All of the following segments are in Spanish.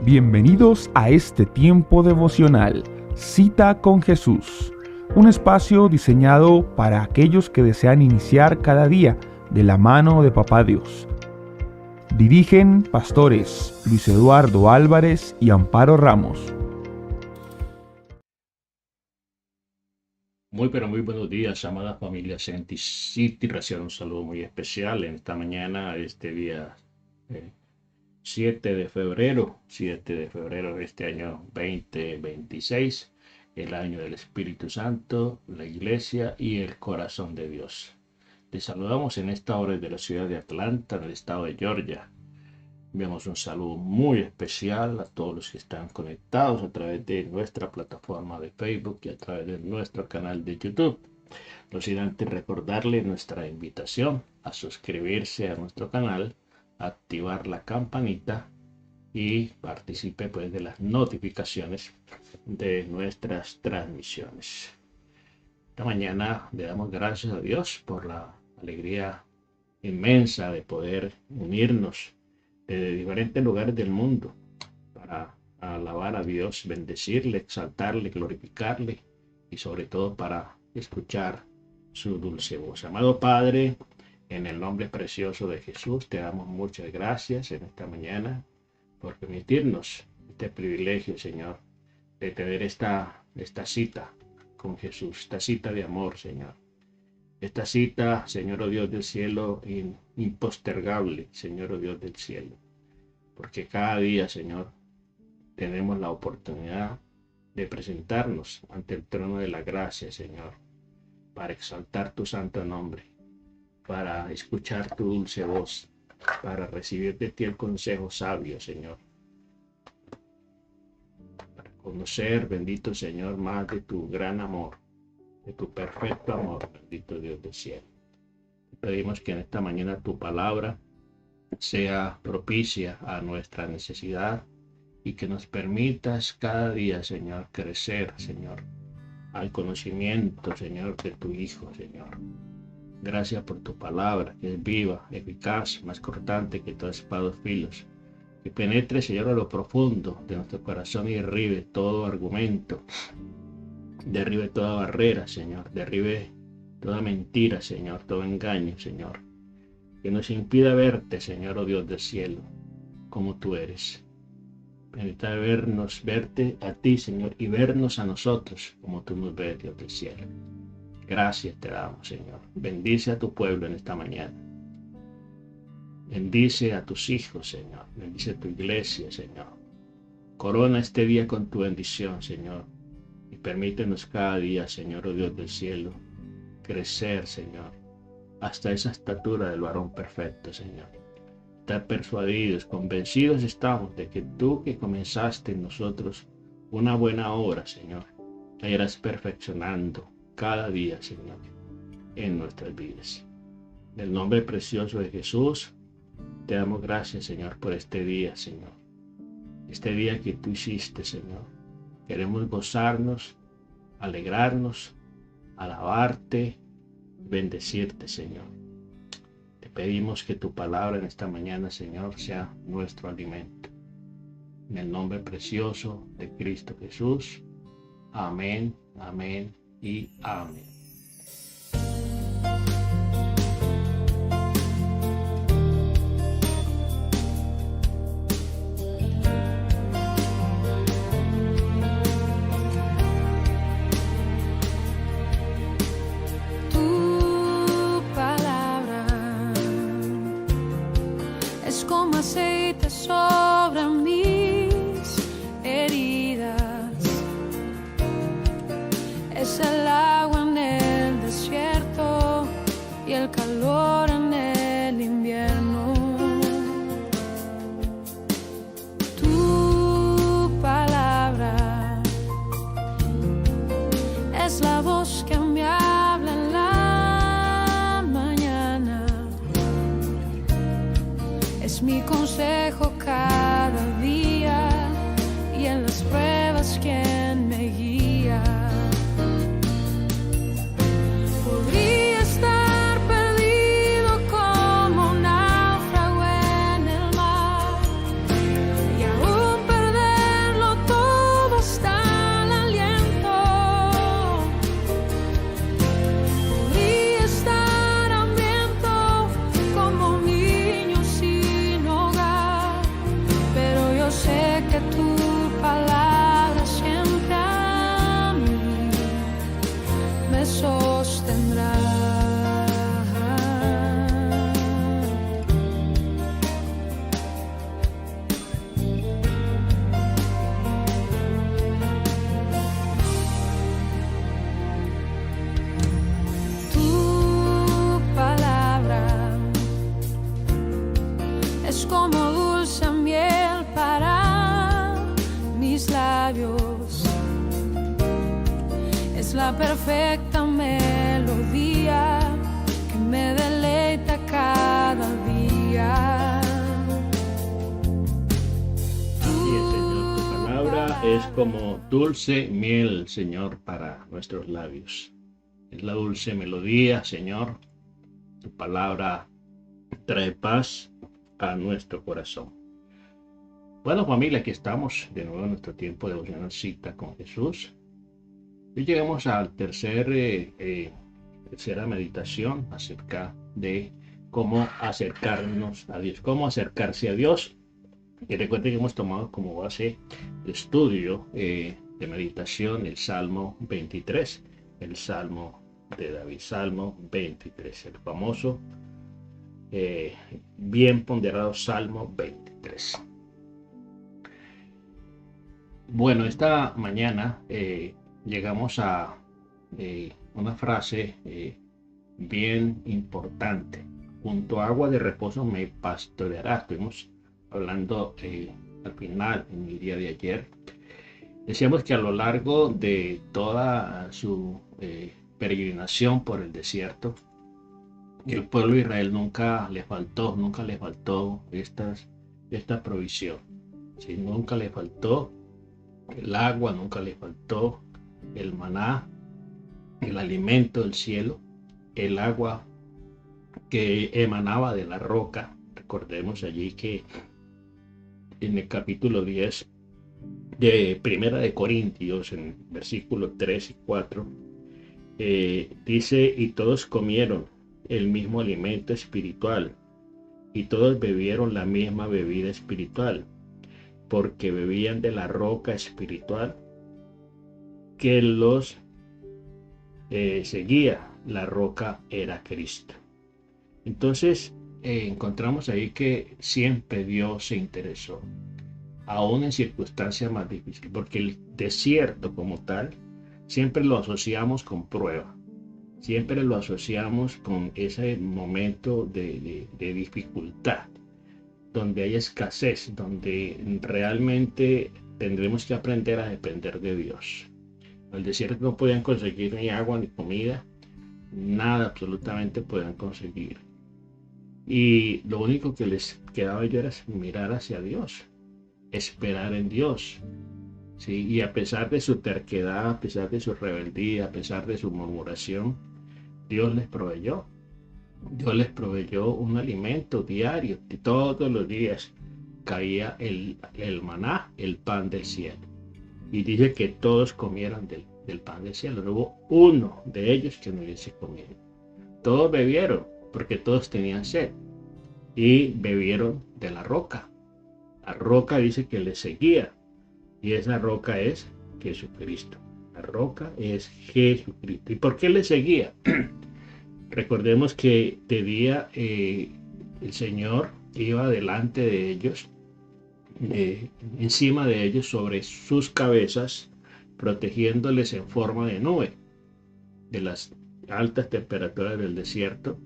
Bienvenidos a este tiempo devocional, Cita con Jesús, un espacio diseñado para aquellos que desean iniciar cada día de la mano de Papá Dios. Dirigen pastores Luis Eduardo Álvarez y Amparo Ramos. Muy buenos días, amada familia Senti City. Reciban un saludo muy especial en esta mañana, este día 7 de febrero de este año 2026, el año del Espíritu Santo, la Iglesia y el corazón de Dios. Les saludamos en esta hora de la ciudad de Atlanta, en el estado de Georgia. Enviamos un saludo muy especial a todos los que están conectados a través de nuestra plataforma de Facebook y a través de nuestro canal de YouTube. No sin antes recordarles nuestra invitación a suscribirse a nuestro canal, activar la campanita y participe de las notificaciones de nuestras transmisiones. Esta mañana le damos gracias a Dios por la alegría inmensa de poder unirnos de diferentes lugares del mundo para alabar a Dios, bendecirle, exaltarle, glorificarle y sobre todo para escuchar su dulce voz. Amado Padre, en el nombre precioso de Jesús, te damos muchas gracias en esta mañana por permitirnos este privilegio, Señor, de tener esta cita con Jesús, esta cita de amor, Señor. Esta cita, Señor, oh Dios del cielo, impostergable, Señor, oh Dios del cielo. Porque cada día, Señor, tenemos la oportunidad de presentarnos ante el trono de la gracia, Señor, para exaltar tu santo nombre, para escuchar tu dulce voz, para recibir de ti el consejo sabio, Señor. Para conocer, bendito Señor, más de tu gran amor, de tu perfecto amor, bendito Dios del cielo. Te pedimos que en esta mañana tu palabra sea propicia a nuestra necesidad y que nos permitas cada día, Señor, crecer, Señor, al conocimiento, Señor, de tu Hijo, Señor. Gracias por tu palabra, que es viva, eficaz, más cortante que toda espada de dos filos, que penetre, Señor, a lo profundo de nuestro corazón y derribe todo argumento, derribe toda barrera, Señor, derribe toda mentira, Señor, todo engaño, Señor, que nos impida verte, Señor, oh Dios del cielo, como tú eres. Permita verte a ti, Señor, y vernos a nosotros como tú nos ves, Dios del cielo. Gracias te damos, Señor. Bendice a tu pueblo en esta mañana. Bendice a tus hijos, Señor. Bendice a tu iglesia, Señor. Corona este día con tu bendición, Señor. Y permítenos cada día, Señor, oh Dios del cielo, crecer, Señor, hasta esa estatura del varón perfecto, Señor. Estar persuadidos, convencidos estamos de que tú que comenzaste en nosotros una buena obra, Señor, la irás perfeccionando cada día, Señor, en nuestras vidas. En el nombre precioso de Jesús, te damos gracias, Señor, por este día, Señor. Este día que tú hiciste, Señor. Queremos gozarnos, alegrarnos, alabarte, bendecirte, Señor. Te pedimos que tu palabra en esta mañana, Señor, sea nuestro alimento. En el nombre precioso de Cristo Jesús. Amén, amén y amén. Tu palabra es como aceite sobre mis heridas. Es el agua en el desierto y el calor en el invierno. Tu palabra es la voz que me habla en la mañana. Es mi consejo cada día y en las pruebas quien me guía. Podría estar perdido como un náufrago en el mar y aún perder dulce miel para mis labios. Es la perfecta melodía que me deleita cada día. Así es, Señor, tu palabra es como dulce miel, Señor, para nuestros labios. Es la dulce melodía, Señor. Tu palabra trae paz a nuestro corazón. Bueno, familia, aquí estamos de nuevo en nuestro tiempo de devocional Cita con Jesús. Y llegamos al tercera meditación acerca de cómo acercarnos a Dios, cómo acercarse a Dios. Y recuerden que hemos tomado como base de estudio de meditación el Salmo 23, el Salmo de David, Salmo 23, el famoso, bien ponderado Salmo 23. Bueno, esta mañana llegamos a una frase bien importante. Junto a agua de reposo me pastoreará. Estuvimos hablando al final, en el día de ayer. Decíamos que a lo largo de toda su peregrinación por el desierto, el pueblo de Israel nunca le faltó esta provisión. ¿Sí? Nunca le faltó el agua, nunca le faltó el maná, el alimento del cielo, el agua que emanaba de la roca. Recordemos allí que en el capítulo 10 de Primera de Corintios, en versículos 3 y 4, dice: y todos comieron el mismo alimento espiritual, y todos bebieron la misma bebida espiritual, porque bebían de la roca espiritual que los seguía. La roca era Cristo. Entonces encontramos ahí que siempre Dios se interesó, aún en circunstancias más difíciles, porque el desierto como tal siempre lo asociamos con prueba, siempre lo asociamos con ese momento de dificultad, donde hay escasez, donde realmente tendremos que aprender a depender de Dios. En el desierto no podían conseguir ni agua ni comida, nada absolutamente podían conseguir. Y lo único que les quedaba era mirar hacia Dios, esperar en Dios. ¿Sí? Y a pesar de su terquedad, a pesar de su rebeldía, a pesar de su murmuración, Dios les proveyó. Dios les proveyó un alimento diario, y todos los días caía el maná, el pan del cielo. Y dice que todos comieron del pan del cielo. No hubo uno de ellos que no hubiese comido. Todos bebieron, porque todos tenían sed. Y bebieron de la roca. La roca dice que les seguía. Y esa roca es Jesucristo. La roca es Jesucristo. ¿Y por qué les seguía? Recordemos que de día el Señor iba delante de ellos, encima de ellos, sobre sus cabezas, protegiéndoles en forma de nube de las altas temperaturas del desierto,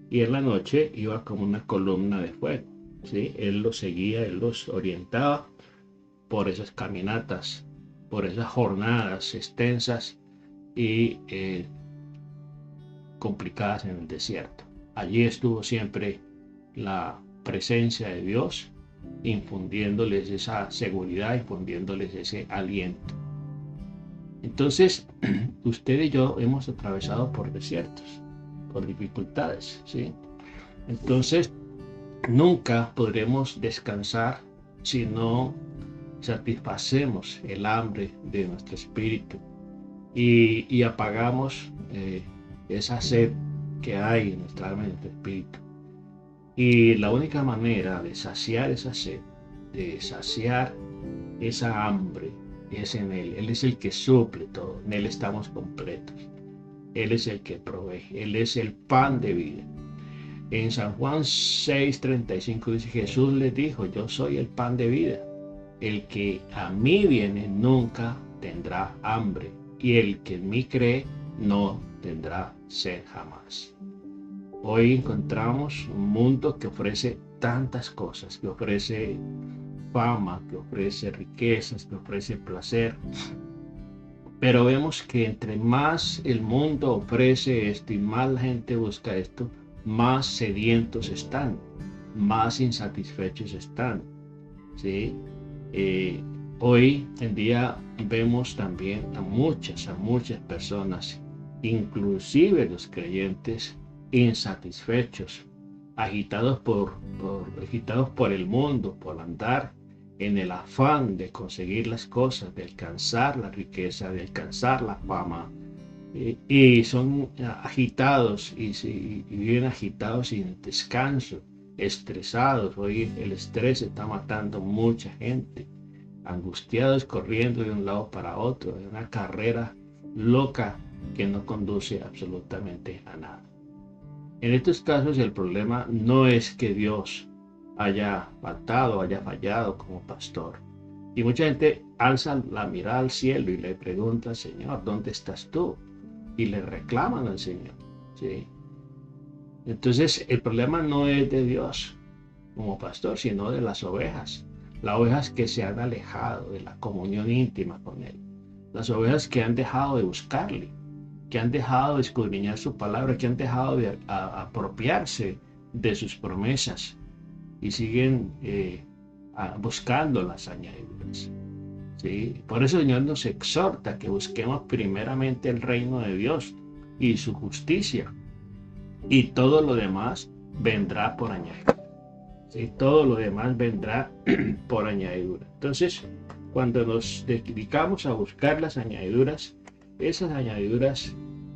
y en la noche iba como una columna de fuego. ¿Sí? Él los seguía, Él los orientaba por esas caminatas, por esas jornadas extensas y complicadas en el desierto. Allí estuvo siempre la presencia de Dios, infundiéndoles esa seguridad, infundiéndoles ese aliento. Entonces, usted y yo hemos atravesado por desiertos, por dificultades, ¿sí? Entonces, nunca podremos descansar si no satisfacemos el hambre de nuestro espíritu y apagamos esa sed que hay en nuestra alma y en nuestro espíritu. Y la única manera de saciar esa sed, de saciar esa hambre, es en Él. Él es el que suple todo, en Él estamos completos. Él es el que provee, Él es el pan de vida. En San Juan 6:35 dice: Jesús les dijo: yo soy el pan de vida. El que a mí viene nunca tendrá hambre, y el que en mí cree no tendrá sed jamás. Hoy encontramos un mundo que ofrece tantas cosas, que ofrece fama, que ofrece riquezas, que ofrece placer. Pero vemos que entre más el mundo ofrece esto y más la gente busca esto, más sedientos están, más insatisfechos están, ¿sí? Hoy en día vemos también a muchas personas, inclusive los creyentes, insatisfechos, agitados por el mundo, por andar en el afán de conseguir las cosas, de alcanzar la riqueza, de alcanzar la fama, y son agitados y viven agitados sin descanso, estresados. Hoy el estrés está matando mucha gente, angustiados, corriendo de un lado para otro, en una carrera loca que no conduce absolutamente a nada. En estos casos el problema no es que Dios haya faltado, haya fallado como pastor. Y mucha gente alza la mirada al cielo y le pregunta: Señor, ¿dónde estás tú? Y le reclaman al Señor, ¿sí? Entonces el problema no es de Dios como pastor, sino de las ovejas que se han alejado de la comunión íntima con Él, las ovejas que han dejado de buscarle, que han dejado de escudriñar su palabra, que han dejado de apropiarse de sus promesas y siguen buscando las añadiduras, ¿sí? Por eso el Señor nos exhorta que busquemos primeramente el reino de Dios y su justicia, y todo lo demás vendrá por añadidura. ¿Sí? Todo lo demás vendrá por añadidura. Entonces, cuando nos dedicamos a buscar las añadiduras, esas añadiduras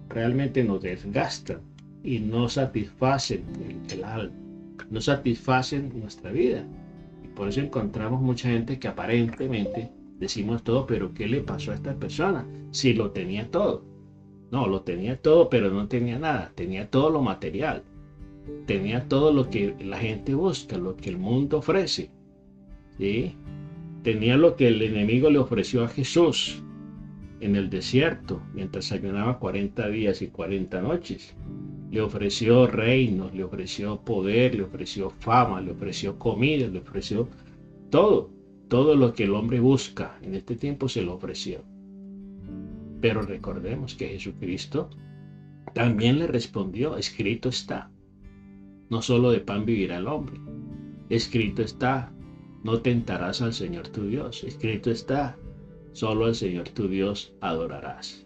realmente nos desgastan y no satisfacen el alma, no satisfacen nuestra vida. Y por eso encontramos mucha gente que aparentemente decimos todo, pero ¿qué le pasó a esta persona? Si lo tenía todo. No, lo tenía todo, pero no tenía nada. Tenía todo lo material. Tenía todo lo que la gente busca, lo que el mundo ofrece, ¿sí? Tenía lo que el enemigo le ofreció a Jesús en el desierto, mientras ayunaba 40 días y 40 noches. Le ofreció reinos, le ofreció poder, le ofreció fama, le ofreció comida, le ofreció todo. Todo lo que el hombre busca en este tiempo se lo ofreció. Pero recordemos que Jesucristo también le respondió: escrito está. No solo de pan vivirá el hombre. Escrito está: no tentarás al Señor tu Dios. Escrito está: solo al Señor tu Dios adorarás.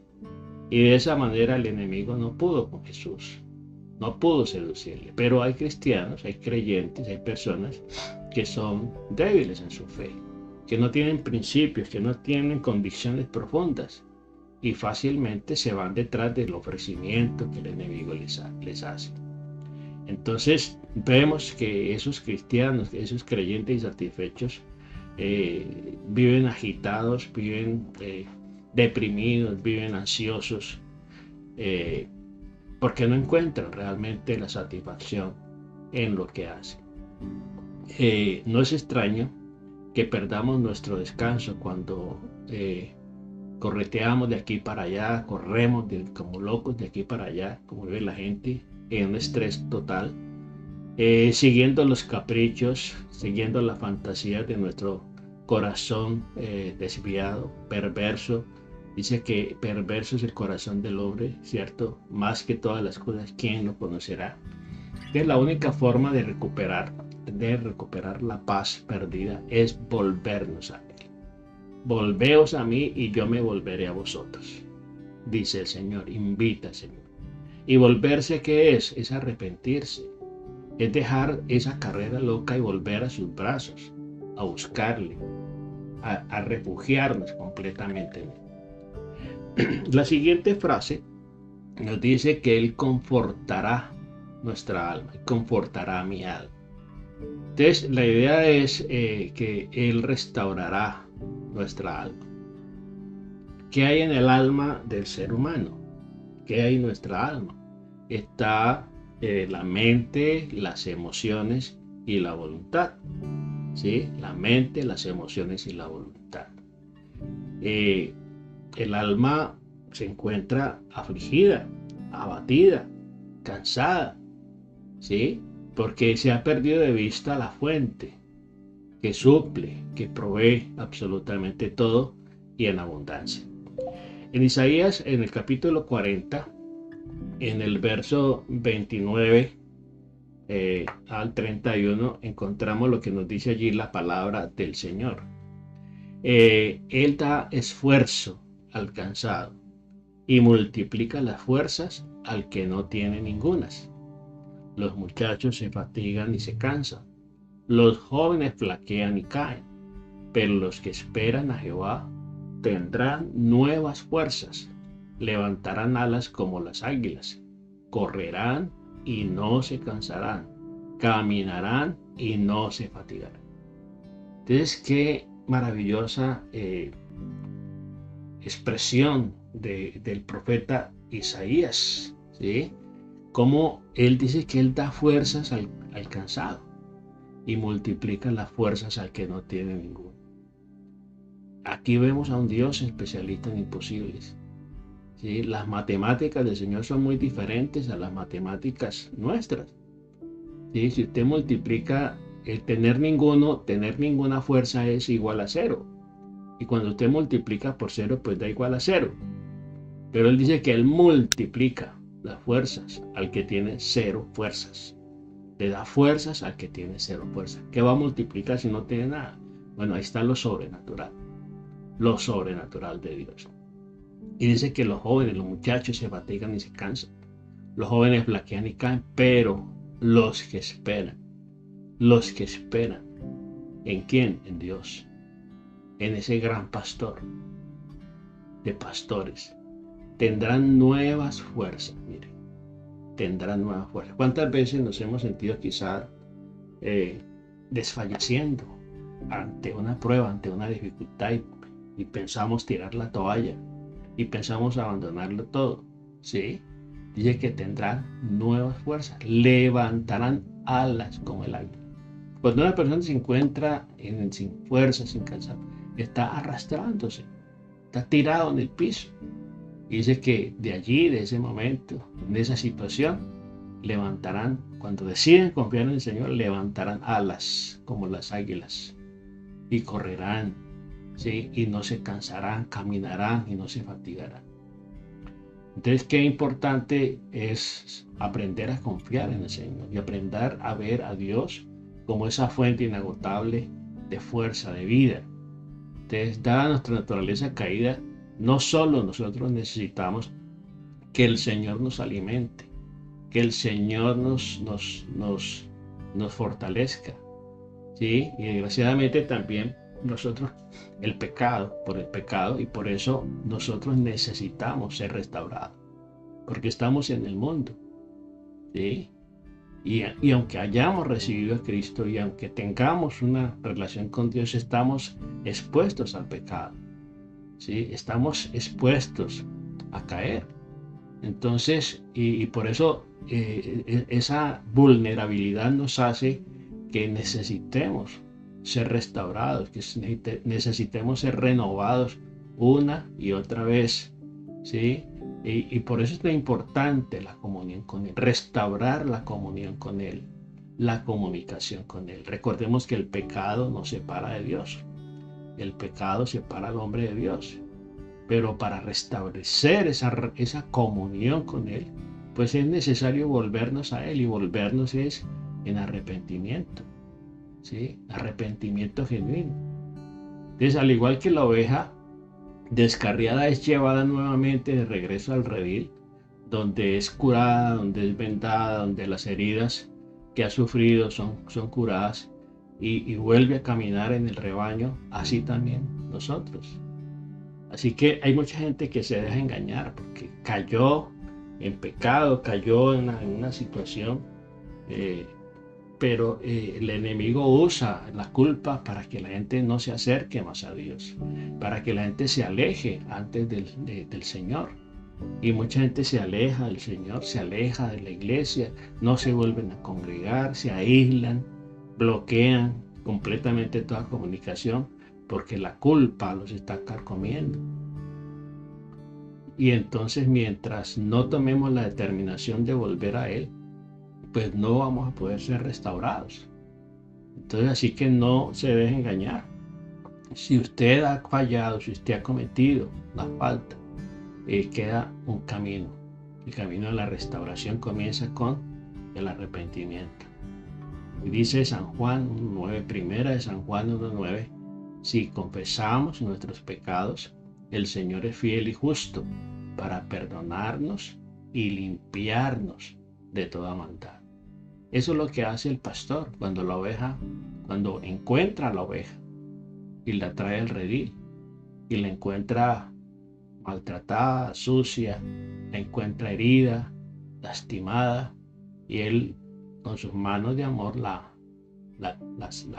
Y de esa manera el enemigo no pudo con Jesús. No pudo seducirle. Pero hay cristianos, hay creyentes, hay personas que son débiles en su fe, que no tienen principios, que no tienen convicciones profundas, y fácilmente se van detrás del ofrecimiento que el enemigo les hace. Entonces vemos que esos cristianos, esos creyentes insatisfechos, viven agitados, viven deprimidos, viven ansiosos, porque no encuentran realmente la satisfacción en lo que hacen. No es extraño que perdamos nuestro descanso cuando correteamos de aquí para allá, corremos como locos de aquí para allá, como vive la gente, en un estrés total, siguiendo los caprichos, siguiendo la fantasía de nuestro corazón desviado, perverso. Dice que perverso es el corazón del hombre, ¿cierto? Más que todas las cosas, ¿quién lo conocerá? Que la única forma de recuperar la paz perdida es volvernos a Él. Volveos a mí y yo me volveré a vosotros, dice el Señor, invita al Señor. Y volverse, ¿qué es? Es arrepentirse, es dejar esa carrera loca y volver a sus brazos, a buscarle, a refugiarnos completamente en Él. La siguiente frase nos dice que Él confortará nuestra alma, confortará mi alma. Entonces la idea es que Él restaurará nuestra alma. ¿Qué hay en el alma del ser humano? ¿Qué hay en nuestra alma? Está la mente, las emociones y la voluntad, ¿sí? La mente, las emociones y la voluntad. El alma se encuentra afligida, abatida, cansada, ¿sí? porque se ha perdido de vista la fuente que suple, que provee absolutamente todo y en abundancia. En Isaías, en el capítulo 40, en el verso 29 al 31, encontramos lo que nos dice allí la palabra del Señor. Él da esfuerzo al cansado y multiplica las fuerzas al que no tiene ningunas. Los muchachos se fatigan y se cansan, los jóvenes flaquean y caen, pero los que esperan a Jehová tendrán nuevas fuerzas, levantarán alas como las águilas, correrán y no se cansarán, caminarán y no se fatigarán. Entonces, qué maravillosa expresión del profeta Isaías, ¿sí? Como él dice que él da fuerzas al cansado y multiplica las fuerzas al que no tiene ninguno. Aquí vemos a un Dios especialista en imposibles, ¿sí? Las matemáticas del Señor son muy diferentes a las matemáticas nuestras, ¿sí? Si usted multiplica el tener ninguna fuerza es igual a 0. Y cuando usted multiplica por 0, pues da igual a 0. Pero él dice que él multiplica las fuerzas al que tiene 0 fuerzas. Le da fuerzas al que tiene 0 fuerzas. ¿Qué va a multiplicar si no tiene nada? Bueno, ahí está lo sobrenatural de Dios. Y dice que los jóvenes, los muchachos se fatigan y se cansan. Los jóvenes flaquean y caen, pero los que esperan, ¿en quién? En Dios, en ese gran pastor de pastores, tendrán nuevas fuerzas. Miren, tendrán nuevas fuerzas. ¿Cuántas veces nos hemos sentido quizá desfalleciendo ante una prueba, ante una dificultad y pensamos tirar la toalla y pensamos abandonarlo todo? ¿Sí? Dice que tendrán nuevas fuerzas, levantarán alas como el águila. Cuando una persona se encuentra sin fuerza, sin cansancio, está arrastrándose, está tirado en el piso. Y dice que de allí, de ese momento, de esa situación, levantarán, cuando deciden confiar en el Señor, levantarán alas como las águilas y correrán, ¿sí? Y no se cansarán, caminarán y no se fatigarán. Entonces, qué importante es aprender a confiar en el Señor y aprender a ver a Dios como esa fuente inagotable de fuerza, de vida. Entonces, dada nuestra naturaleza caída, no solo nosotros necesitamos que el Señor nos alimente, que el Señor nos fortalezca, ¿sí? Y desgraciadamente también nosotros, por el pecado, y por eso nosotros necesitamos ser restaurados, porque estamos en el mundo, ¿sí? Y aunque hayamos recibido a Cristo y aunque tengamos una relación con Dios, estamos expuestos al pecado, ¿sí? Estamos expuestos a caer. Entonces, y por eso esa vulnerabilidad nos hace que necesitemos ser restaurados, que necesitemos ser renovados una y otra vez, ¿sí? Y por eso es tan importante la comunión con Él, restaurar la comunión con Él, la comunicación con Él. Recordemos que el pecado nos separa de Dios, el pecado separa al hombre de Dios, pero para restablecer esa comunión con Él, pues es necesario volvernos a Él, y volvernos es en arrepentimiento, ¿sí? Arrepentimiento genuino. Entonces, al igual que la oveja descarriada es llevada nuevamente de regreso al redil, donde es curada, donde es vendada, donde las heridas que ha sufrido son curadas y vuelve a caminar en el rebaño, así también nosotros. Así que hay mucha gente que se deja engañar porque cayó en pecado, cayó en una situación, pero el enemigo usa la culpa para que la gente no se acerque más a Dios, para que la gente se aleje antes del Señor. Y mucha gente se aleja del Señor, se aleja de la iglesia, no se vuelven a congregar, se aíslan, bloquean completamente toda comunicación porque la culpa los está carcomiendo. Y entonces, mientras no tomemos la determinación de volver a Él, pues no vamos a poder ser restaurados. Entonces, así que no se deje engañar. Si usted ha fallado, si usted ha cometido una falta, queda un camino. El camino de la restauración comienza con el arrepentimiento. Y dice San Juan 1:9, primera de San Juan 1:9, si confesamos nuestros pecados, el Señor es fiel y justo para perdonarnos y limpiarnos de toda maldad. Eso es lo que hace el pastor cuando encuentra a la oveja y la trae al redil y la encuentra maltratada, sucia, la encuentra herida, lastimada, y él con sus manos de amor la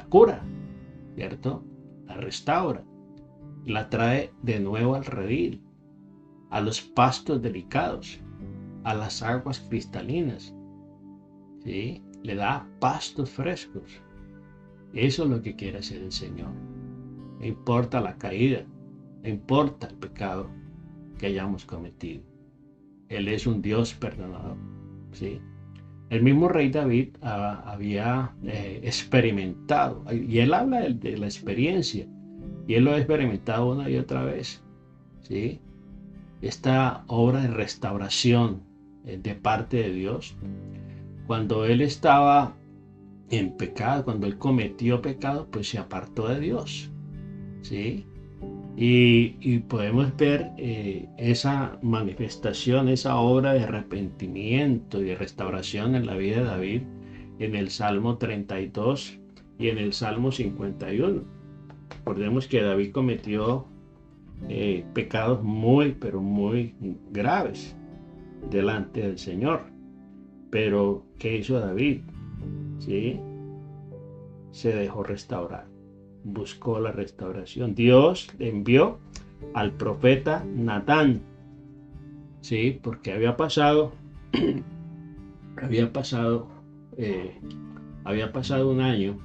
cura, ¿cierto? La restaura, la trae de nuevo al redil, a los pastos delicados, a las aguas cristalinas, ¿sí? Le da pastos frescos. Eso es lo que quiere hacer el Señor. No importa la caída, no importa el pecado que hayamos cometido. Él es un Dios perdonador, ¿sí? El mismo rey David había experimentado, y él habla de la experiencia, y él lo ha experimentado una y otra vez, ¿sí? Esta obra de restauración de parte de Dios, cuando él estaba en pecado, cuando él cometió pecado, pues se apartó de Dios, ¿sí? Y podemos ver esa manifestación, esa obra de arrepentimiento y de restauración en la vida de David en el Salmo 32 y en el Salmo 51. Recordemos que David cometió pecados pero muy graves delante del Señor. Pero, ¿qué hizo David? ¿Sí? Se dejó restaurar. Buscó la restauración. Dios le envió al profeta Natán, sí, porque había pasado un año,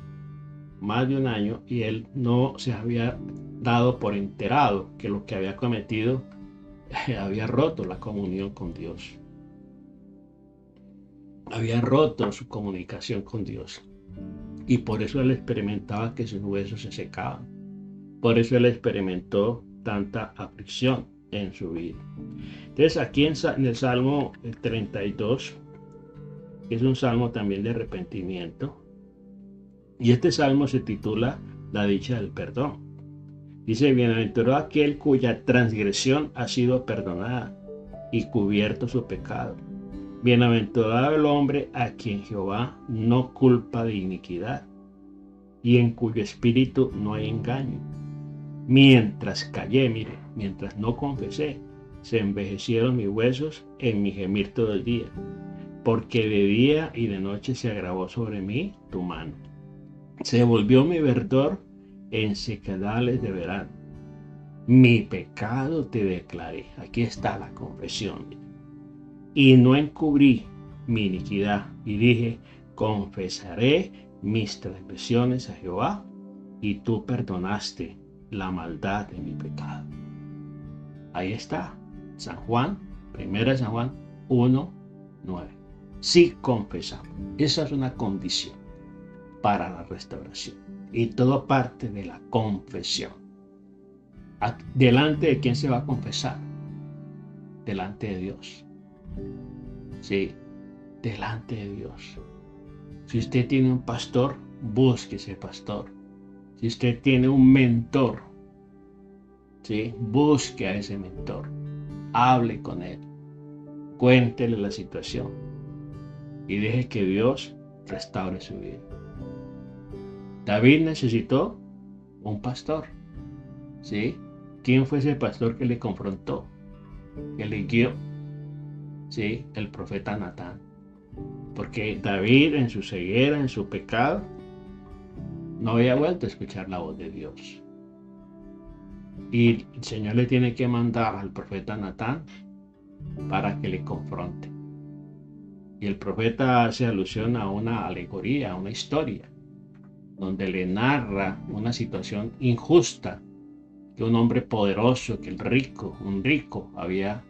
más de un año, y él no se había dado por enterado que lo que había cometido había roto la comunión con Dios, había roto su comunicación con Dios. Y por eso él experimentaba que sus huesos se secaban. Por eso él experimentó tanta aflicción en su vida. Entonces aquí en el Salmo 32, que es un salmo también de arrepentimiento, y este salmo se titula La dicha del perdón. Dice, bienaventurado aquel cuya transgresión ha sido perdonada y cubierto su pecado. Bienaventurado el hombre a quien Jehová no culpa de iniquidad y en cuyo espíritu no hay engaño. Mientras callé, mientras no confesé, se envejecieron mis huesos en mi gemir todo el día, porque de día y de noche se agravó sobre mí tu mano. Se volvió mi verdor en sequedales de verano. Mi pecado te declaré. Aquí está la confesión. Y no encubrí mi iniquidad, y dije, confesaré mis transgresiones a Jehová, y tú perdonaste la maldad de mi pecado. Ahí está, San Juan, 1 San Juan 1:9. Sí confesamos. Esa es una condición para la restauración. Y todo parte de la confesión. ¿Delante de quién se va a confesar? Delante de Dios. Sí, delante de Dios. Si usted tiene un pastor, busque ese pastor. Si usted tiene un mentor, ¿sí? Busque a ese mentor. Hable con él. Cuéntele la situación. Y deje que Dios restaure su vida. David necesitó un pastor, ¿sí? ¿Quién fue ese pastor que le confrontó? Que le guió. Sí, el profeta Natán. Porque David en su ceguera, en su pecado, no había vuelto a escuchar la voz de Dios. Y el Señor le tiene que mandar al profeta Natán para que le confronte. Y el profeta hace alusión a una alegoría, a una historia, donde le narra una situación injusta que un hombre poderoso, que un rico había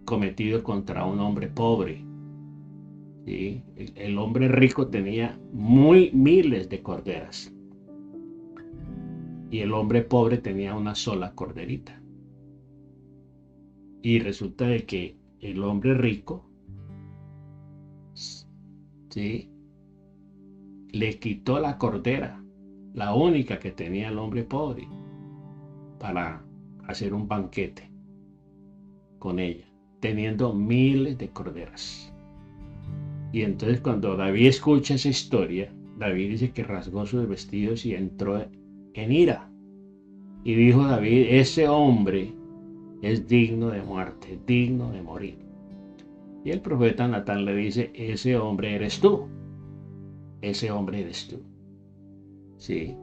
cometido contra un hombre pobre. ¿sí? El hombre rico tenía miles de corderas y el hombre pobre tenía una sola corderita. Y resulta de que el hombre rico, ¿sí?, le quitó la cordera, la única que tenía el hombre pobre, para hacer un banquete con ella, teniendo miles de corderas. Y entonces cuando David escucha esa historia, David dice que rasgó sus vestidos y entró en ira. Y dijo David, ese hombre es digno de muerte, digno de morir. Y el profeta Natán le dice, ese hombre eres tú. Ese hombre eres tú. Sí.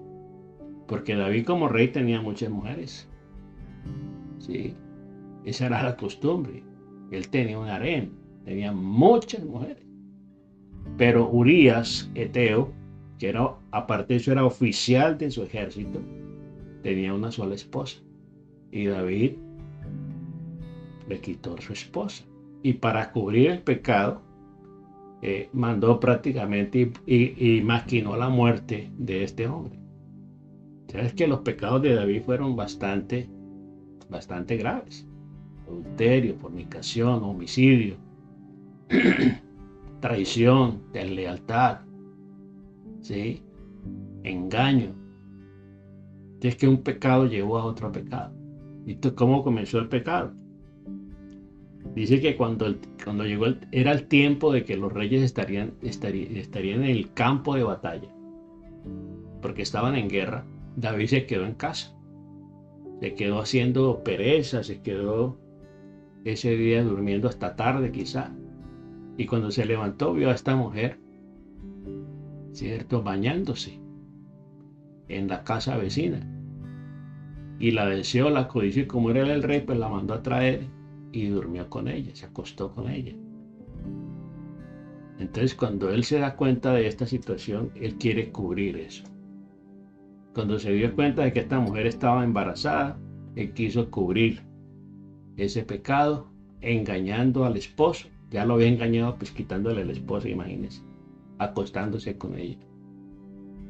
Porque David como rey tenía muchas mujeres. Sí. Esa era la costumbre. Él tenía un harén, tenía muchas mujeres. Pero Urías, Eteo, que era, aparte de eso, era oficial de su ejército, tenía una sola esposa. Y David le quitó a su esposa. Y para cubrir el pecado, mandó prácticamente y maquinó la muerte de este hombre. Sabes que los pecados de David fueron bastante graves. Adulterio, fornicación, homicidio, traición, deslealtad, ¿sí?, engaño. Es que un pecado llevó a otro pecado. ¿Y cómo comenzó el pecado? Dice que cuando llegó era el tiempo de que los reyes estarían en el campo de batalla, porque estaban en guerra. David se quedó en casa, se quedó haciendo pereza, se quedó ese día durmiendo hasta tarde quizá. Y cuando se levantó vio a esta mujer, ¿cierto?, bañándose en la casa vecina. Y la deseó, la codició, y como era el rey, pues la mandó a traer y durmió con ella, se acostó con ella. Entonces cuando él se da cuenta de esta situación, él quiere cubrir eso. Cuando se dio cuenta de que esta mujer estaba embarazada, él quiso cubrir ese pecado engañando al esposo. Ya lo había engañado, pues quitándole a la esposa, imagínense, acostándose con ella.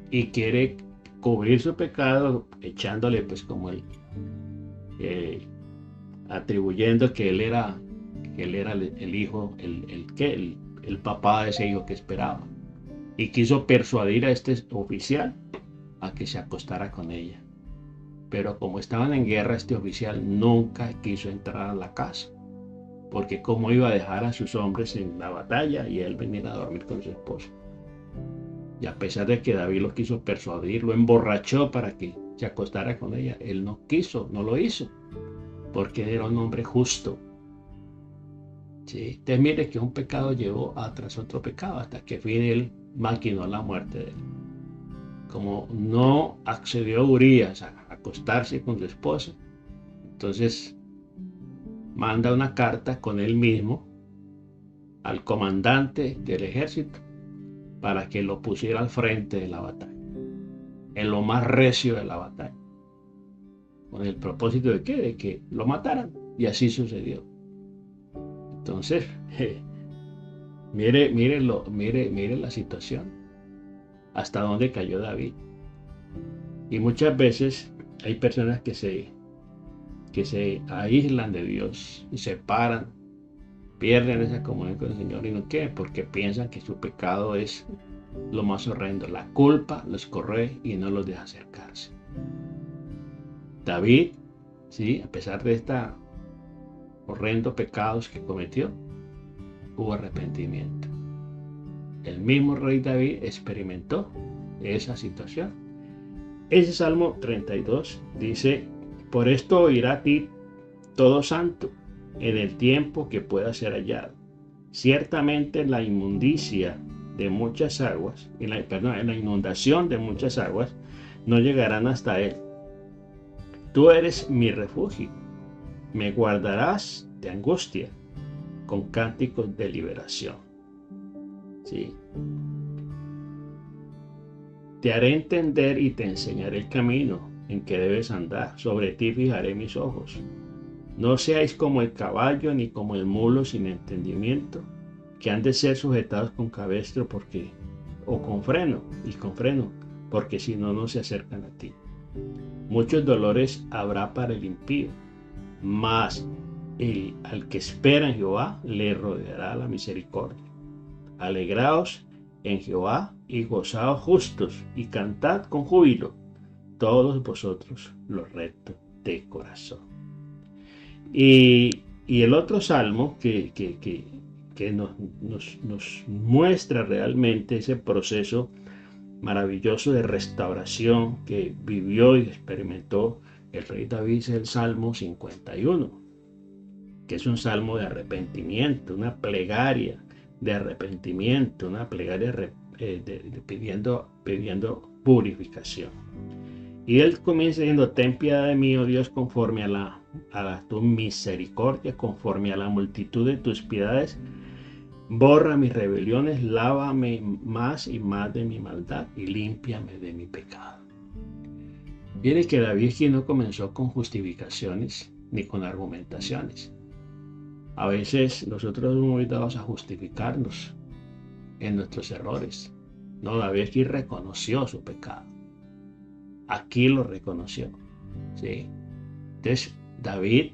Y quiere cubrir su pecado echándole pues como atribuyendo que él era el hijo, el papá de ese hijo que esperaba. Y quiso persuadir a este oficial a que se acostara con ella. Pero como estaban en guerra, este oficial nunca quiso entrar a la casa, porque cómo iba a dejar a sus hombres en la batalla y él venir a dormir con su esposa. Y a pesar de que David lo quiso persuadir, lo emborrachó para que se acostara con ella, él no quiso, no lo hizo, porque era un hombre justo. ¿Sí? Entonces mire que un pecado llevó tras otro pecado, hasta que fin él maquinó la muerte de él. Como no accedió Urías a acostarse con su esposa, entonces manda una carta con él mismo al comandante del ejército para que lo pusiera al frente de la batalla, en lo más recio de la batalla, con el propósito de ¿qué? De que lo mataran. Y así sucedió. Entonces, mire la situación, hasta dónde cayó David. Y muchas veces hay personas que se aíslan de Dios y se separan, pierden esa comunión con el Señor. ¿Y no qué? Porque piensan que su pecado es lo más horrendo. La culpa los corroe y no los deja acercarse. David, sí, a pesar de esta horrendo pecados que cometió, hubo arrepentimiento. El mismo rey David experimentó esa situación. Ese Salmo 32 dice: por esto oirá a ti todo santo en el tiempo que pueda ser hallado. Ciertamente la inmundicia de muchas aguas, en la inundación de muchas aguas, no llegarán hasta él. Tú eres mi refugio, me guardarás de angustia con cánticos de liberación. ¿Sí? Te haré entender y te enseñaré el camino en que debes andar. Sobre ti fijaré mis ojos. No seáis como el caballo ni como el mulo sin entendimiento, que han de ser sujetados con cabestro o con freno, porque si no, no se acercan a ti. Muchos dolores habrá para el impío, mas al que espera en Jehová le rodeará la misericordia. Alegraos en Jehová y gozaos justos, y cantad con júbilo todos vosotros los rectos de corazón. Y el otro salmo que nos muestra realmente ese proceso maravilloso de restauración que vivió y experimentó el rey David, es el Salmo 51, que es un salmo de arrepentimiento, una plegaria de arrepentimiento, una plegaria pidiendo purificación. Y él comienza diciendo: ten piedad de mí, oh Dios, conforme a tu misericordia, conforme a la multitud de tus piedades. Borra mis rebeliones, lávame más y más de mi maldad y límpiame de mi pecado. Viene que David aquí no comenzó con justificaciones ni con argumentaciones. A veces nosotros somos muy dados a justificarnos en nuestros errores. No, David aquí reconoció su pecado. Aquí lo reconoció. ¿Sí? Entonces, David,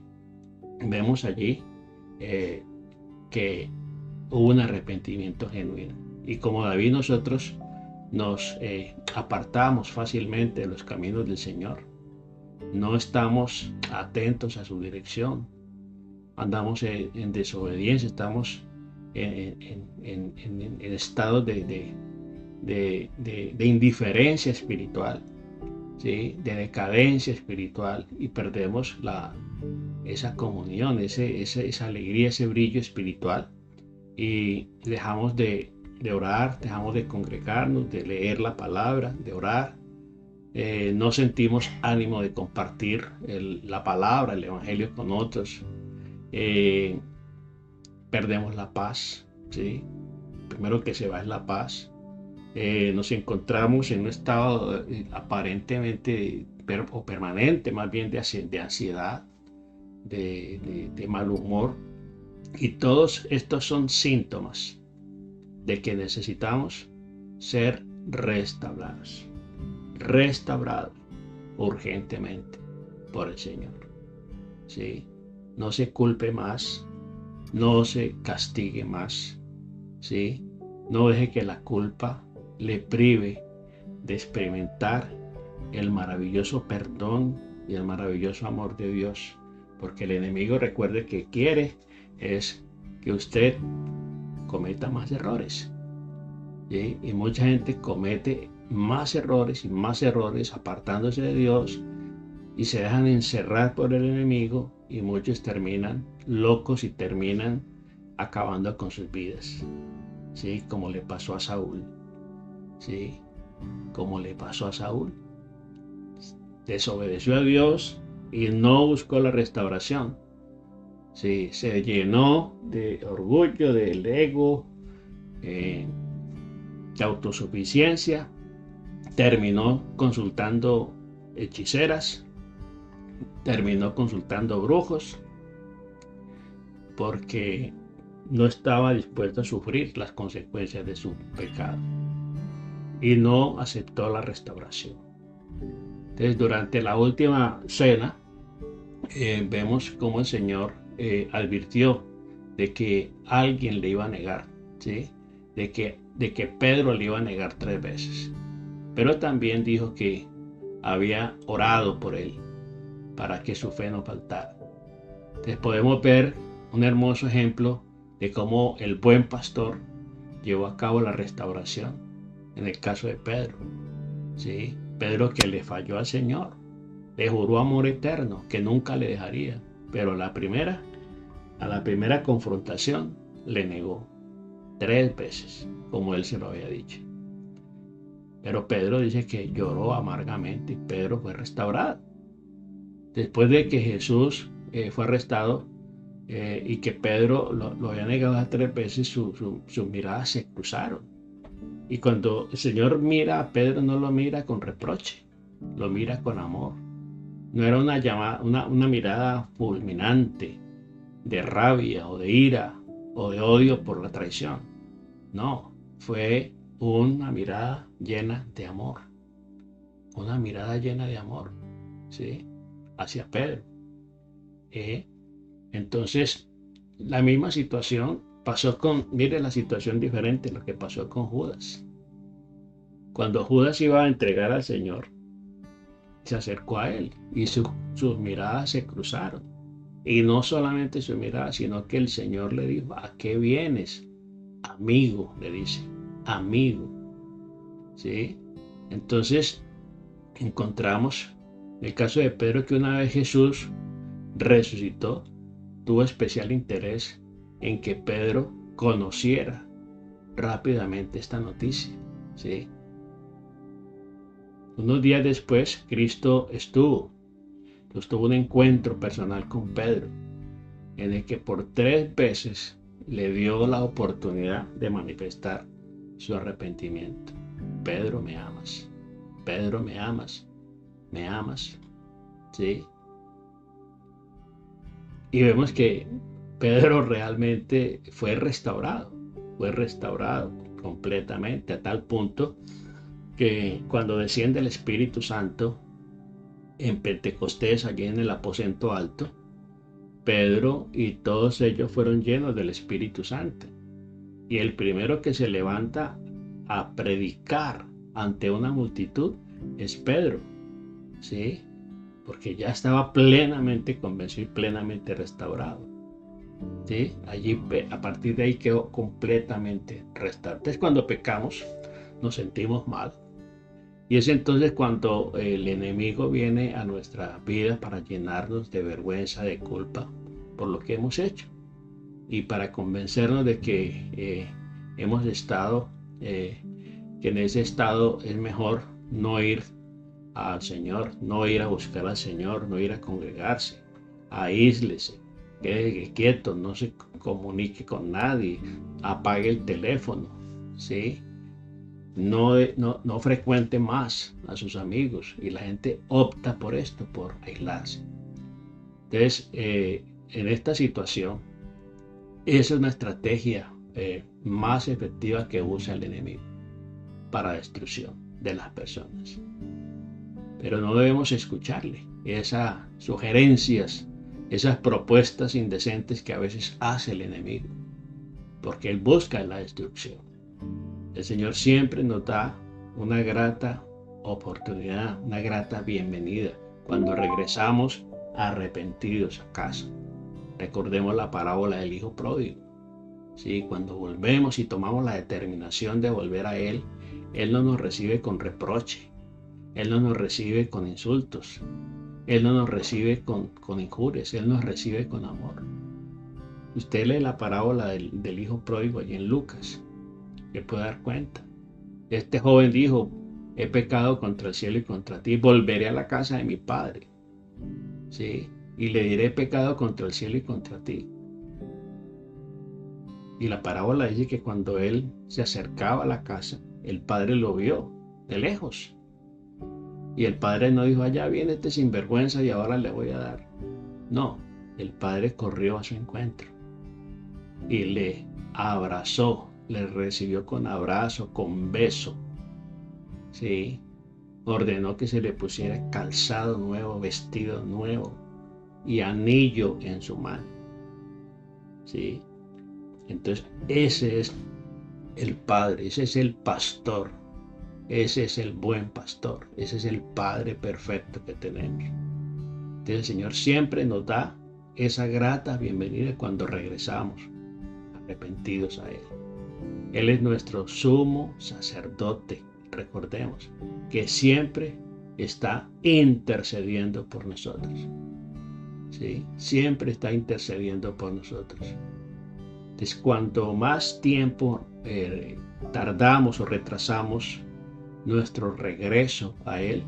vemos allí que hubo un arrepentimiento genuino. Y como David, nosotros nos apartamos fácilmente de los caminos del Señor. No estamos atentos a su dirección. Andamos en desobediencia, estamos en estados de indiferencia espiritual, ¿sí? De decadencia espiritual, y perdemos esa comunión, esa alegría, ese brillo espiritual, y dejamos de orar, dejamos de congregarnos, de leer la palabra, de orar. No sentimos ánimo de compartir la palabra, el evangelio con otros. Perdemos la paz, ¿sí? Primero que se va es la paz. Nos encontramos en un estado aparentemente o permanente, más bien de ansiedad, de mal humor, y todos estos son síntomas de que necesitamos ser restaurados urgentemente por el Señor, ¿sí? No se culpe más, no se castigue más, ¿sí? No deje que la culpa le prive de experimentar el maravilloso perdón y el maravilloso amor de Dios, porque el enemigo, recuerde, que quiere es que usted cometa más errores, ¿sí? Y mucha gente comete más errores y más errores apartándose de Dios, y se dejan encerrar por el enemigo, y muchos terminan locos y terminan acabando con sus vidas, ¿sí? Como le pasó a Saúl, ¿sí? Como le pasó a Saúl. Desobedeció a Dios y no buscó la restauración, ¿sí? Se llenó de orgullo, del ego, de autosuficiencia. Terminó consultando hechiceras, terminó consultando brujos, porque no estaba dispuesto a sufrir las consecuencias de su pecado y no aceptó la restauración. Entonces, durante la última cena, vemos cómo el Señor advirtió de que alguien le iba a negar, ¿sí? De que Pedro le iba a negar 3 veces. Pero también dijo que había orado por él para que su fe no faltara. Entonces podemos ver un hermoso ejemplo de cómo el buen pastor llevó a cabo la restauración en el caso de Pedro, ¿sí? Pedro, que le falló al Señor, le juró amor eterno, que nunca le dejaría, pero a la primera confrontación le negó 3 veces, como él se lo había dicho. Pero Pedro dice que lloró amargamente y Pedro fue restaurado. Después de que Jesús fue arrestado y que Pedro lo había negado 3 veces, sus miradas se cruzaron. Y cuando el Señor mira a Pedro, no lo mira con reproche, lo mira con amor. No era una mirada fulminante de rabia o de ira o de odio por la traición. No, fue una mirada llena de amor. Una mirada llena de amor, ¿sí? Hacia Pedro. Entonces, la misma situación pasó mire la situación diferente, lo que pasó con Judas. Cuando Judas iba a entregar al Señor, se acercó a él y sus miradas se cruzaron. Y no solamente sus miradas, sino que el Señor le dijo, ¿a qué vienes? Amigo, le dice, amigo. ¿Sí? Entonces, encontramos el caso de Pedro, que una vez Jesús resucitó, tuvo especial interés en que Pedro conociera rápidamente esta noticia. ¿Sí? Unos días después, Cristo tuvo un encuentro personal con Pedro, en el que por 3 veces le dio la oportunidad de manifestar su arrepentimiento. Pedro, me amas. Pedro, me amas. Me amas. ¿Sí? Y vemos que Pedro realmente fue restaurado completamente, a tal punto que cuando desciende el Espíritu Santo en Pentecostés, allí en el aposento alto, Pedro y todos ellos fueron llenos del Espíritu Santo. Y el primero que se levanta a predicar ante una multitud es Pedro, ¿sí? Porque ya estaba plenamente convencido y plenamente restaurado, ¿sí? Allí, a partir de ahí, quedó completamente restaurado. Entonces, cuando pecamos, nos sentimos mal. Y es entonces cuando el enemigo viene a nuestra vida para llenarnos de vergüenza, de culpa por lo que hemos hecho. Y para convencernos de que hemos estado, que en ese estado es mejor no ir al Señor, no ir a buscar al Señor, no ir a congregarse, aíslese, quede quieto, no se comunique con nadie, apague el teléfono, ¿sí? No frecuente más a sus amigos, y la gente opta por esto, por aislarse. Entonces, en esta situación, esa es una estrategia más efectiva que usa el enemigo para destrucción de las personas. Pero no debemos escucharle esas sugerencias, esas propuestas indecentes que a veces hace el enemigo, porque él busca la destrucción. El Señor siempre nos da una grata oportunidad, una grata bienvenida cuando regresamos arrepentidos a casa. Recordemos la parábola del hijo pródigo. ¿Sí? Cuando volvemos y tomamos la determinación de volver a Él, Él no nos recibe con reproche, Él no nos recibe con insultos, Él no nos recibe con injurias, Él nos recibe con amor. Usted lee la parábola del hijo pródigo allí en Lucas, que puede dar cuenta. Este joven dijo, he pecado contra el cielo y contra ti, volveré a la casa de mi padre. ¿Sí? Y le diré, he pecado contra el cielo y contra ti. Y la parábola dice que cuando él se acercaba a la casa, el padre lo vio de lejos. Y el padre no dijo, allá viene este sinvergüenza y ahora le voy a dar. No, el padre corrió a su encuentro y le abrazó, le recibió con abrazo, con beso. ¿Sí? Ordenó que se le pusiera calzado nuevo, vestido nuevo y anillo en su mano. ¿Sí? Entonces, ese es el Padre, ese es el pastor, ese es el buen pastor, ese es el Padre perfecto que tenemos. Entonces, el Señor siempre nos da esa grata bienvenida cuando regresamos arrepentidos a Él. Él es nuestro sumo sacerdote, recordemos, que siempre está intercediendo por nosotros. ¿Sí? Siempre está intercediendo por nosotros. Entonces, cuanto más tiempo tardamos o retrasamos nuestro regreso a Él,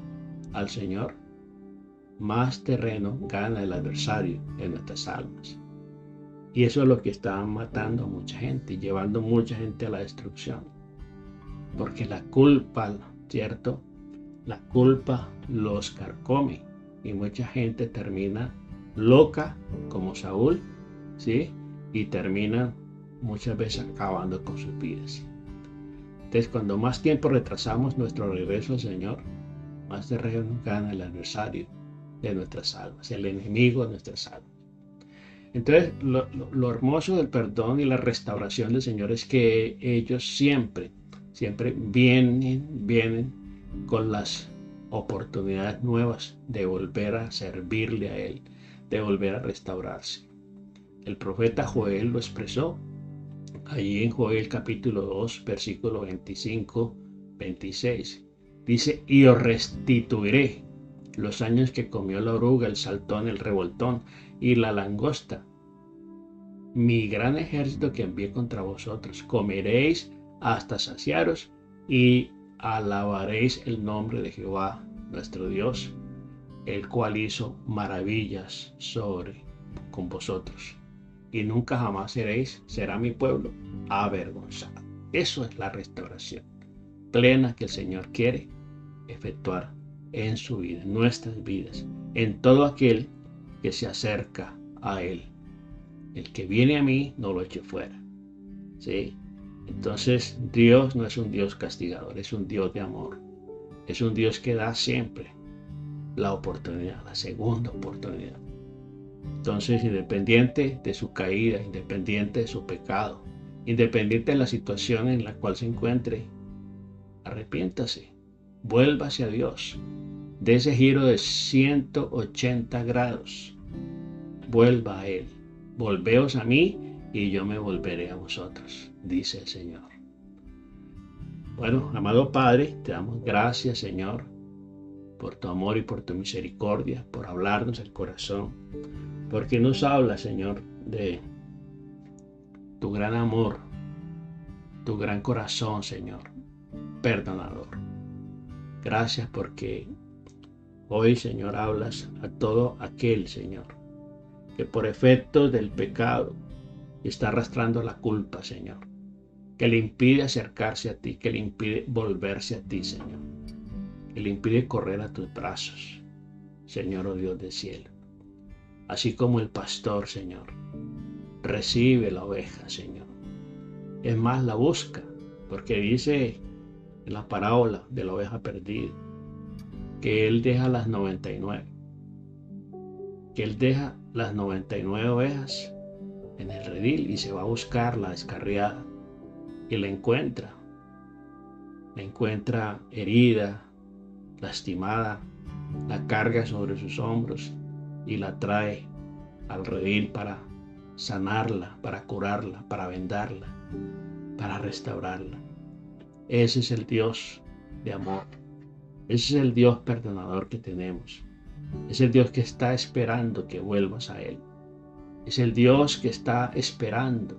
al Señor, más terreno gana el adversario en nuestras almas. Y eso es lo que está matando a mucha gente y llevando mucha gente a la destrucción. Porque la culpa, ¿cierto? La culpa los carcome y mucha gente termina loca como Saúl, ¿sí? Y termina muchas veces acabando con sus vidas. Entonces, cuando más tiempo retrasamos nuestro regreso al Señor, más terreno gana el adversario de nuestras almas, el enemigo de nuestras almas. Entonces, lo hermoso del perdón y la restauración del Señor es que ellos siempre vienen con las oportunidades nuevas de volver a servirle a Él, de volver a restaurarse. El profeta Joel lo expresó allí en Joel capítulo 2, versículo 25-26. Dice, y os restituiré los años que comió la oruga, el saltón, el revoltón y la langosta, mi gran ejército que envié contra vosotros. Comeréis hasta saciaros y alabaréis el nombre de Jehová, nuestro Dios, el cual hizo maravillas con vosotros. Y nunca jamás será mi pueblo avergonzado. Eso es la restauración plena que el Señor quiere efectuar en su vida, en nuestras vidas, en todo aquel que se acerca a Él. El que viene a mí, no lo eche fuera. ¿Sí? Entonces, Dios no es un Dios castigador, es un Dios de amor. Es un Dios que da siempre la oportunidad, la segunda oportunidad. Entonces, independiente de su caída, independiente de su pecado, independiente de la situación en la cual se encuentre, arrepiéntase, vuélvase a Dios, de ese giro de 180 grados, vuelva a Él. Volveos a mí y yo me volveré a vosotros, dice el Señor. Bueno, amado Padre, te damos gracias, Señor, por tu amor y por tu misericordia, por hablarnos el corazón, porque nos habla, Señor, de tu gran amor, tu gran corazón, Señor, perdonador. Gracias porque hoy, Señor, hablas a todo aquel, Señor, que por efectos del pecado está arrastrando la culpa, Señor, que le impide acercarse a ti, que le impide volverse a ti, Señor, que le impide correr a tus brazos, Señor, oh Dios del cielo. Así como el pastor, Señor, recibe la oveja, Señor. Es más, la busca, porque dice en la parábola de la oveja perdida que Él deja las 99, que Él deja las 99 ovejas en el redil y se va a buscar la descarriada y la encuentra herida, lastimada, la carga sobre sus hombros y la trae al redil para sanarla, para curarla, para vendarla, para restaurarla. Ese es el Dios de amor, ese es el Dios perdonador que tenemos. Es el Dios que está esperando que vuelvas a Él. Es el Dios que está esperando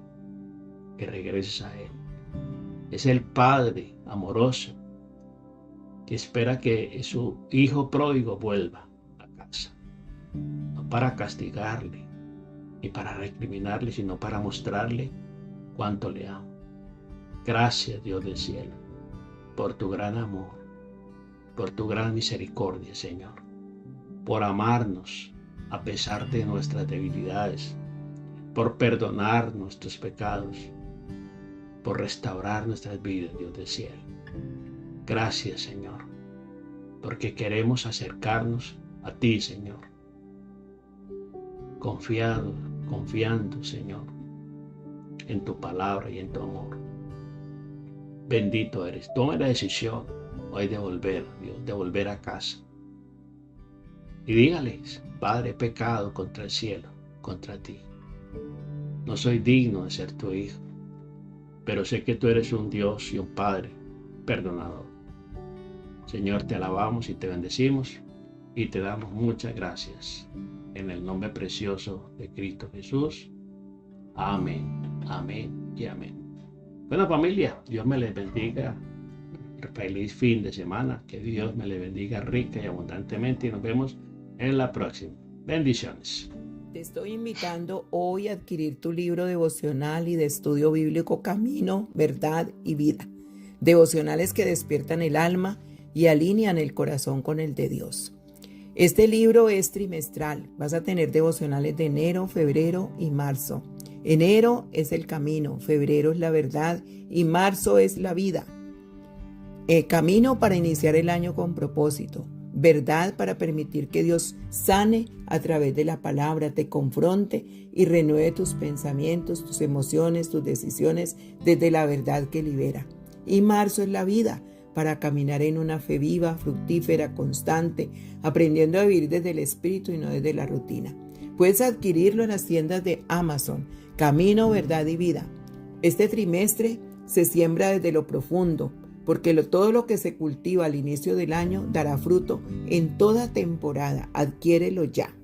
que regreses a Él. Es el Padre amoroso que espera que su hijo pródigo vuelva a casa. No para castigarle ni para recriminarle, sino para mostrarle cuánto le amo. Gracias, Dios del cielo, por tu gran amor, por tu gran misericordia, Señor, por amarnos a pesar de nuestras debilidades, por perdonar nuestros pecados, por restaurar nuestras vidas, Dios del cielo. Gracias, Señor, porque queremos acercarnos a ti, Señor, confiando, Señor, en tu palabra y en tu amor. Bendito eres. Toma la decisión hoy de volver, Dios, de volver a casa. Y dígales, Padre, he pecado contra el cielo, contra ti. No soy digno de ser tu hijo, pero sé que tú eres un Dios y un Padre perdonador. Señor, te alabamos y te bendecimos y te damos muchas gracias. En el nombre precioso de Cristo Jesús. Amén, amén y amén. Bueno, familia, Dios me les bendiga. Feliz fin de semana. Que Dios me les bendiga rica y abundantemente. Y nos vemos en la próxima. Bendiciones. Te estoy invitando hoy a adquirir tu libro devocional y de estudio bíblico Camino, Verdad y Vida. Devocionales que despiertan el alma y alinean el corazón con el de Dios. Este libro es trimestral. Vas a tener devocionales de enero, febrero y marzo. Enero es el camino, febrero es la verdad y marzo es la vida. Camino para iniciar el año con propósito. Verdad para permitir que Dios sane a través de la palabra, te confronte y renueve tus pensamientos, tus emociones, tus decisiones desde la verdad que libera. Y marzo es la vida para caminar en una fe viva, fructífera, constante, aprendiendo a vivir desde el espíritu y no desde la rutina. Puedes adquirirlo en las tiendas de Amazon. Camino, verdad y vida. Este trimestre se siembra desde lo profundo, porque todo lo que se cultiva al inicio del año dará fruto en toda temporada. Adquiérelo ya.